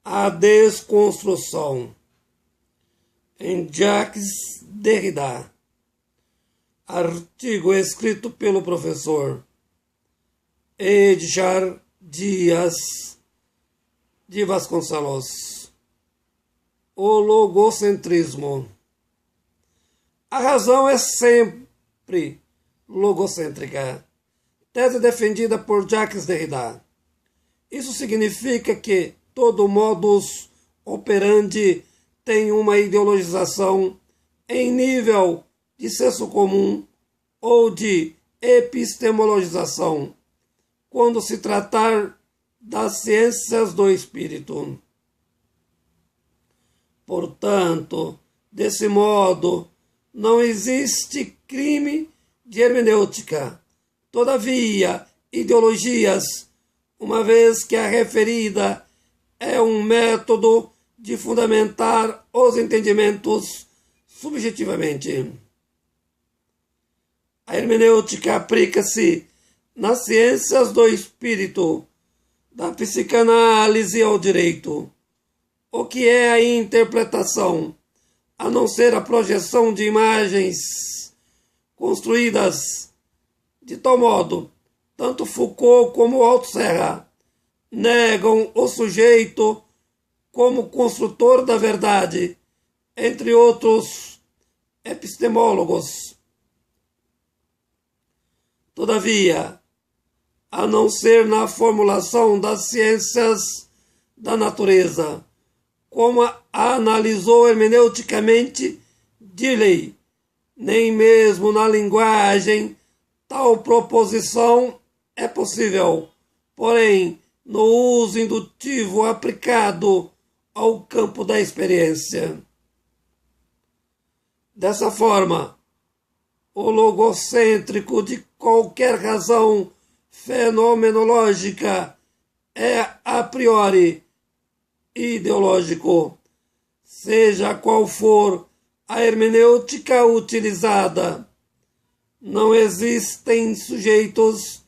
A desconstrução, em Jacques Derrida, artigo escrito pelo professor Edgar Dias de Vasconcelos. O logocentrismo. A razão é sempre logocêntrica, tese defendida por Jacques Derrida. Isso significa que todo modus operandi tem uma ideologização em nível de senso comum ou de epistemologização, quando se tratar das ciências do espírito. Portanto, desse modo, não existe crime de hermenêutica. Todavia, ideologias, uma vez que a referida é um método de fundamentar os entendimentos subjetivamente. A hermenêutica aplica-se nas ciências do espírito, da psicanálise ao direito. O que é a interpretação, a não ser a projeção de imagens construídas de tal modo, tanto Foucault como Althusser negam o sujeito como construtor da verdade, entre outros epistemólogos. Todavia, a não ser na formulação das ciências da natureza, como a analisou hermeneuticamente Dilley, nem mesmo na linguagem tal proposição é possível, porém, no uso indutivo aplicado ao campo da experiência. Dessa forma, o logocêntrico de qualquer razão fenomenológica é a priori ideológico, seja qual for a hermenêutica utilizada. Não existem sujeitos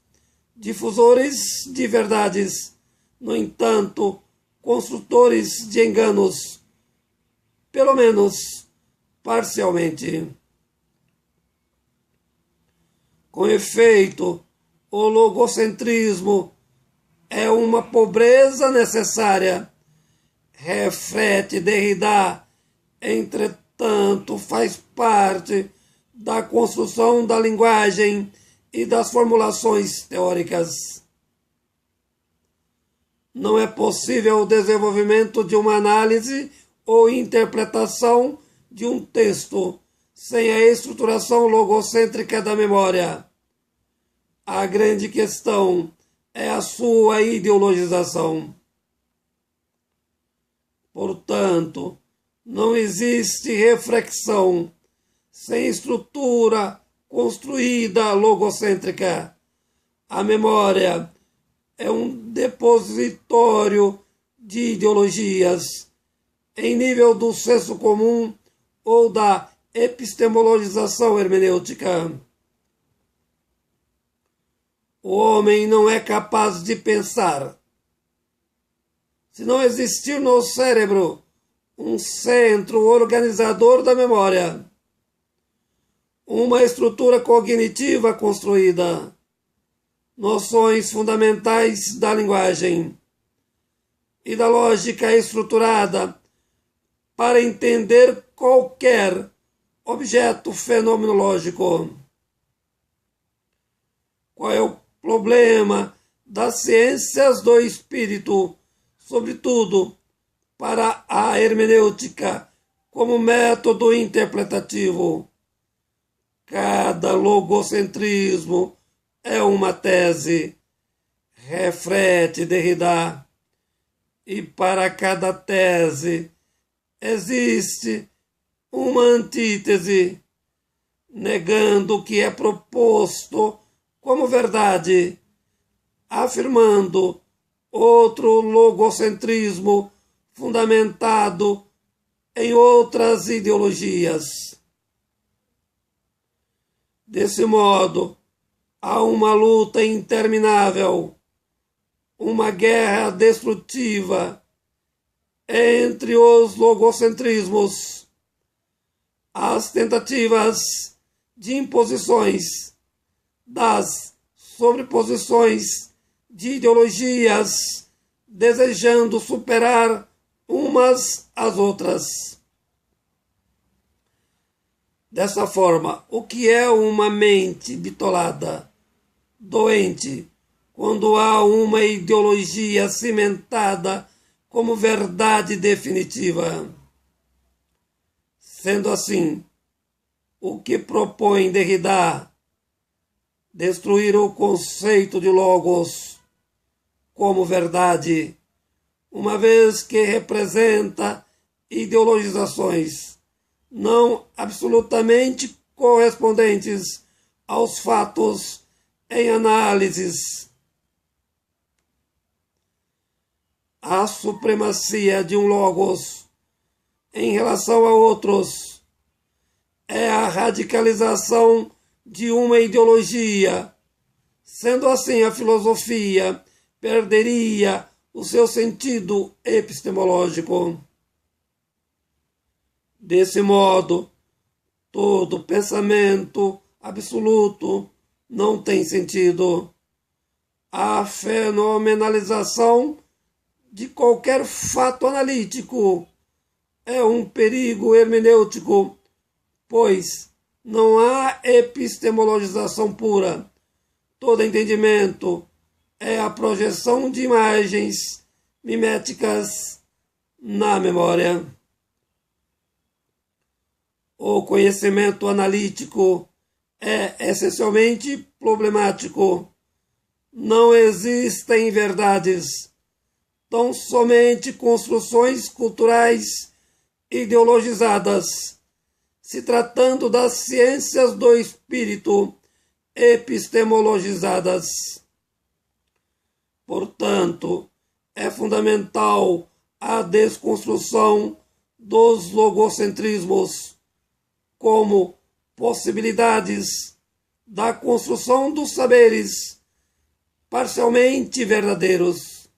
difusores de verdades, no entanto, construtores de enganos, pelo menos parcialmente. Com efeito, o logocentrismo é uma pobreza necessária. Reflete Derrida, entretanto, faz parte da construção da linguagem e das formulações teóricas. Não é possível o desenvolvimento de uma análise ou interpretação de um texto sem a estruturação logocêntrica da memória. A grande questão é a sua ideologização. Portanto, não existe reflexão sem estrutura construída logocêntrica. A memória é um depositório de ideologias em nível do senso comum ou da epistemologização hermenêutica. O homem não é capaz de pensar se não existir no cérebro um centro organizador da memória, uma estrutura cognitiva construída, noções fundamentais da linguagem e da lógica estruturada para entender qualquer objeto fenomenológico. Qual é o problema das ciências do espírito, sobretudo para a hermenêutica como método interpretativo? Cada logocentrismo é uma tese, reflete Derrida, e para cada tese existe uma antítese, negando o que é proposto como verdade, afirmando outro logocentrismo fundamentado em outras ideologias. Desse modo, há uma luta interminável, uma guerra destrutiva entre os logocentrismos, as tentativas de imposições das sobreposições de ideologias desejando superar umas às outras. Dessa forma, o que é uma mente bitolada, doente, quando há uma ideologia cimentada como verdade definitiva? Sendo assim, o que propõe Derrida? Destruir o conceito de logos como verdade, uma vez que representa ideologizações não absolutamente correspondentes aos fatos em análises. A supremacia de um logos em relação a outros é a radicalização de uma ideologia. Sendo assim, a filosofia perderia o seu sentido epistemológico. Desse modo, todo pensamento absoluto não tem sentido. A fenomenalização de qualquer fato analítico é um perigo hermenêutico, pois não há epistemologização pura. Todo entendimento é a projeção de imagens miméticas na memória. O conhecimento analítico é essencialmente problemático. Não existem verdades, tão somente construções culturais ideologizadas, se tratando das ciências do espírito epistemologizadas. Portanto, é fundamental a desconstrução dos logocentrismos como possibilidades da construção dos saberes parcialmente verdadeiros.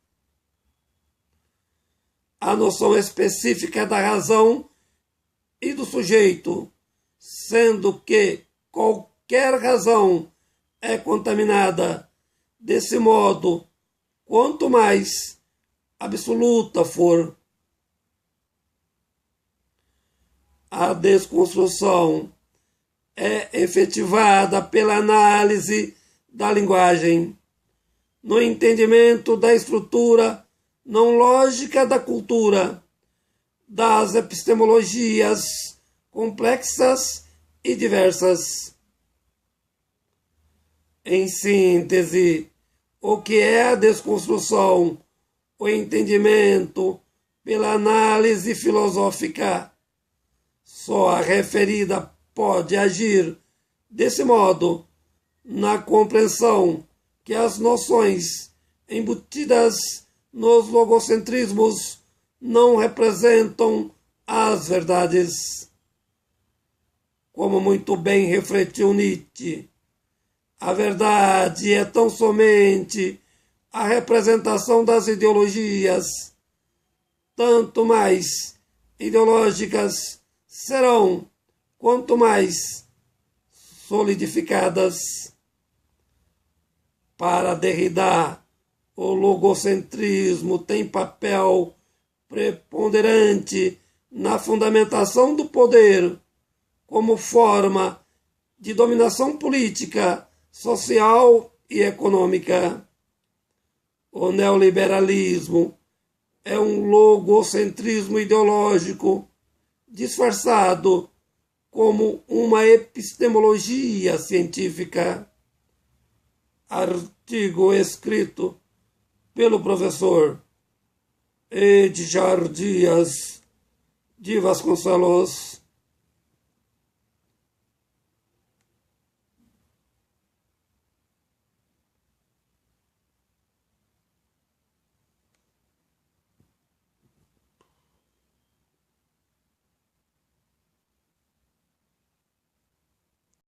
A noção específica da razão e do sujeito, sendo que qualquer razão é contaminada. Desse modo, quanto mais absoluta for a desconstrução, é efetivada pela análise da linguagem, no entendimento da estrutura não lógica da cultura, das epistemologias complexas e diversas. Em síntese, o que é a desconstrução? O entendimento pela análise filosófica. Só a referida pode agir desse modo na compreensão que as noções embutidas nos logocentrismos não representam as verdades. Como muito bem refletiu Nietzsche, a verdade é tão somente a representação das ideologias, tanto mais ideológicas serão, quanto mais solidificadas. Para Derrida, o logocentrismo tem papel preponderante na fundamentação do poder como forma de dominação política, social e econômica. O neoliberalismo é um logocentrismo ideológico disfarçado como uma epistemologia científica. Artigo escrito pelo professor Edgar Dias de Vasconcelos.